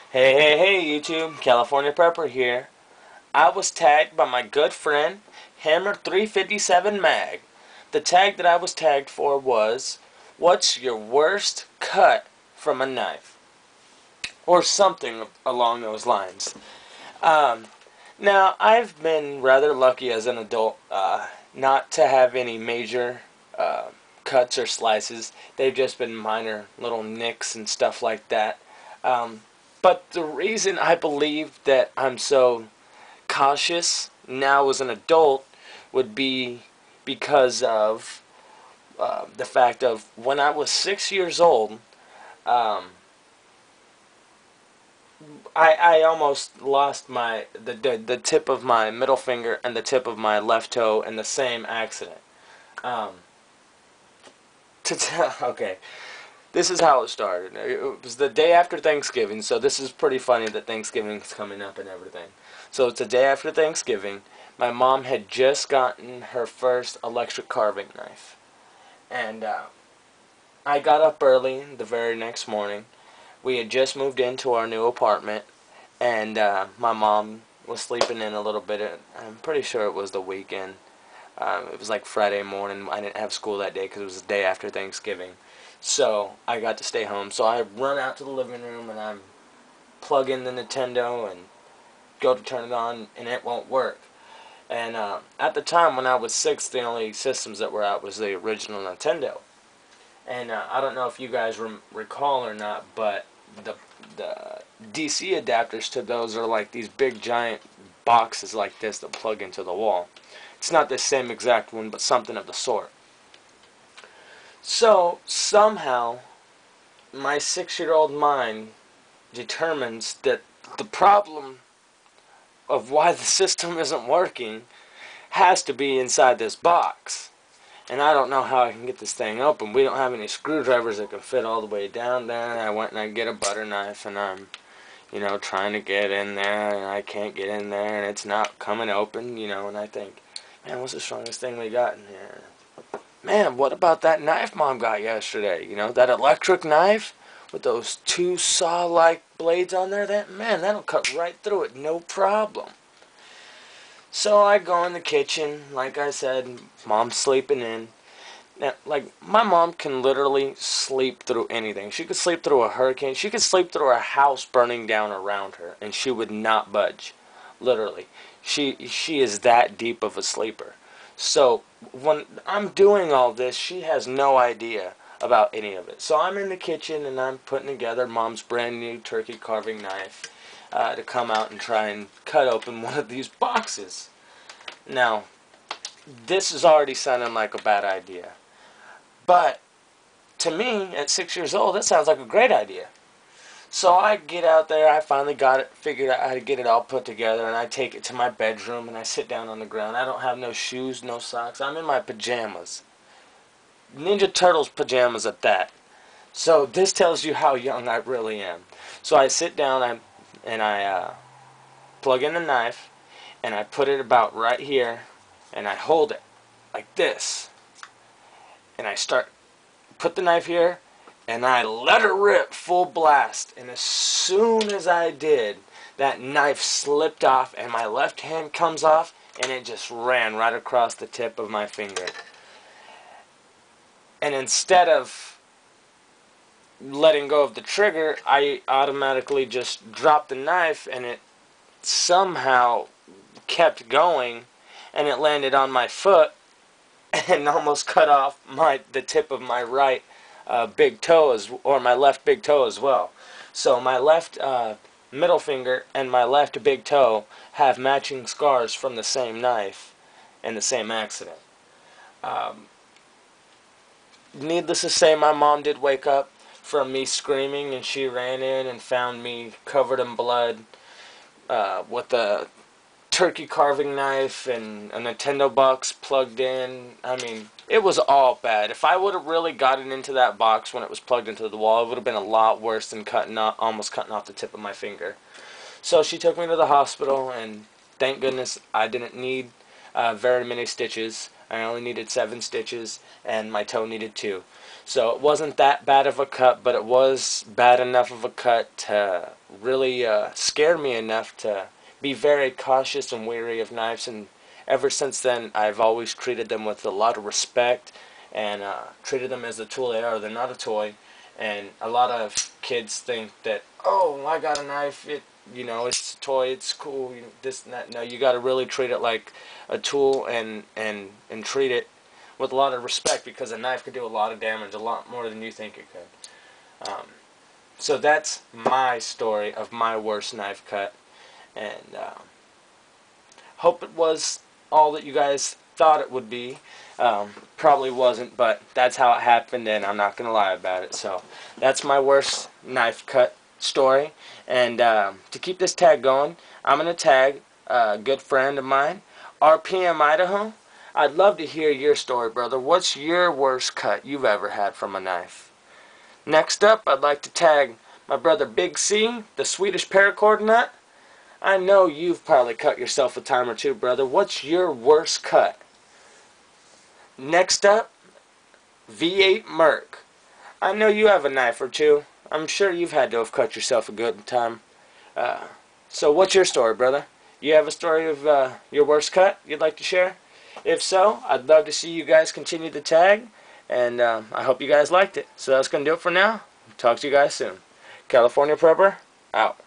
Hey, YouTube, California Prepper here. I was tagged by my good friend, Hammer357Mag. The tag that I was tagged for was, "What's your worst cut from a knife?" Or something along those lines. Um, Now, I've been rather lucky as an adult not to have any major uh, cuts or slices. They've just been minor little nicks and stuff like that. But the reason I believe that I'm so cautious now as an adult would be because of the fact of when I was 6 years old, um, I almost lost the tip of my middle finger and the tip of my left toe in the same accident. Um, okay, this is how it started. It was the day after Thanksgiving, so this is pretty funny that Thanksgiving's coming up and everything. So it's the day after Thanksgiving. My mom had just gotten her first electric carving knife, and I got up early the very next morning. We had just moved into our new apartment, and my mom was sleeping in a little bit. I'm pretty sure it was the weekend. It was like Friday morning. I didn't have school that day because it was the day after Thanksgiving. So I got to stay home. So I run out to the living room and I plug in the Nintendo and go to turn it on, and it won't work. And at the time when I was 6, the only systems that were out was the original Nintendo. And I don't know if you guys recall or not, but the the DC adapters to those are like these big giant boxes like this that plug into the wall. It's not the same exact one, but something of the sort. So somehow my 6-year-old mind determines that the problem of why the system isn't working has to be inside this box. And I don't know how I can get this thing open. We don't have any screwdrivers that can fit all the way down there. And I went and I get a butter knife, and I'm, trying to get in there, and I can't get in there, and it's not coming open, and I think, man, what's the strongest thing we got in here? Man, what about that knife Mom got yesterday? That electric knife with those two saw-like blades on there? Man, that'll cut right through it, no problem. So I go in the kitchen, like I said, Mom's sleeping in. Now, like, my mom can literally sleep through anything. She could sleep through a hurricane. She could sleep through a house burning down around her, and she would not budge. Literally. She is that deep of a sleeper. So, when I'm doing all this, she has no idea about any of it. So I'm in the kitchen, and I'm putting together Mom's brand new turkey carving knife to come out and try and cut open one of these boxes. Now, this is already sounding like a bad idea. But to me, at 6 years old, that sounds like a great idea. So I get out there, I finally got it, figured out how to get it all put together, and I take it to my bedroom and I sit down on the ground. I don't have no shoes, no socks. I'm in my pajamas. Ninja Turtles pajamas at that. So this tells you how young I really am. So I sit down and I plug in the knife, and I put it about right here, and I hold it like this. And I put the knife here, and I let her rip full blast. And as soon as I did, that knife slipped off, and my left hand comes off, and it just ran right across the tip of my finger. And instead of letting go of the trigger, I automatically just dropped the knife, and it somehow kept going, and it landed on my foot and almost cut off the tip of my right big toe, or my left big toe as well. So my left middle finger and my left big toe have matching scars from the same knife and the same accident. Um, Needless to say, my mom did wake up from me screaming, and she ran in and found me covered in blood with a turkey carving knife and a Nintendo box plugged in. I mean, it was all bad. If I would have really gotten into that box when it was plugged into the wall, it would have been a lot worse than almost cutting off the tip of my finger. So she took me to the hospital, and thank goodness I didn't need very many stitches. I only needed 7 stitches, and my toe needed 2. So it wasn't that bad of a cut, but it was bad enough of a cut to really scare me enough to be very cautious and wary of knives. And ever since then, I've always treated them with a lot of respect and treated them as the tool they are. They're not a toy. And a lot of kids think that, oh, I got a knife, it's a toy, it's cool, this and that. No, you got to really treat it like a tool and treat it with a lot of respect, because a knife could do a lot of damage, a lot more than you think it could. So that's my story of my worst knife cut, and hope it was all that you guys thought it would be. Probably wasn't, but that's how it happened, and I'm not going to lie about it. So that's my worst knife cut story. And to keep this tag going, I'm going to tag a good friend of mine, RPM Idaho. I'd love to hear your story, brother. What's your worst cut you've ever had from a knife? Next up, I'd like to tag my brother Big C, the Swedish paracord nut. I know you've probably cut yourself a time or two, brother. What's your worst cut? Next up, V8 Merc. I know you have a knife or two. I'm sure you've had to have cut yourself a good time. So what's your story, brother? You have a story of your worst cut you'd like to share? If so, I'd love to see you guys continue to tag, and I hope you guys liked it. So that's going to do it for now. Talk to you guys soon. California Prepper, out.